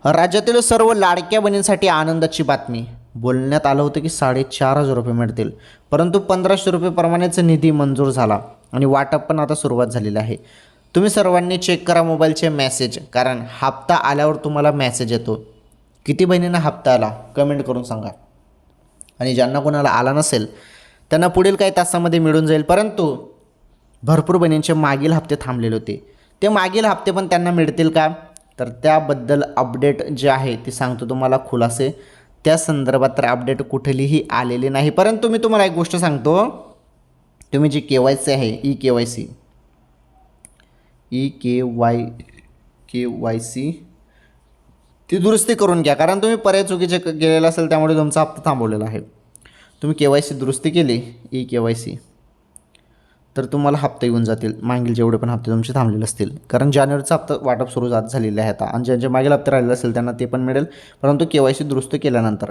राज्यातील सर्व लाडक्या बहिणींसाठी आनंदाची बातमी. बोलण्यात आलं होतं की 4,500 रुपये मिळतील, परंतु 1,500 रुपयेप्रमाणेच निधी मंजूर झाला आणि वाटप पण आता सुरुवात झालेली आहे. तुम्ही सर्वांनी चेक करा मोबाईलचे मेसेज, कारण हप्ता आल्यावर तुम्हाला मेसेज येतो. किती बहिणींना हप्ता आला कमेंट करून सांगा. आणि ज्यांना कोणाला आला नसेल त्यांना पुढील काही तासामध्ये मिळून जाईल. परंतु भरपूर बहिणींचे मागील हप्ते थांबलेले होते, ते मागील हप्ते पण त्यांना मिळतील का, तर त्याबद्दल अपडेट जे आहे ते सांगतो तुम्हाला खुलासे. त्या संदर्भात तर अपडेट कुठलीही आलेली नाही. परंतु मी तुम्हाला एक गोष्ट सांगतो, तुम्ही जी KYC आहे ई के वाय सी ती दुरुस्ती करून घ्या, कारण तुम्ही पर्याय चुकीचे गेलेला असेल त्यामुळे तुमचा हप्ता थांबवलेला आहे. तुम्ही KYC दुरुस्ती केली ई के वाय सी तर तुम्हाला हप्ते येऊन जातील, मागील जेवढे पण हप्ते तुमचे थांबलेले असतील. कारण जानेवारीचा हप्ता वाटप सुरू झालेले आहे आता, आणि ज्यांचे मागील हप्ते राहिलेले असेल त्यांना ते पण मिळेल, परंतु KYC दुरुस्त केल्यानंतर.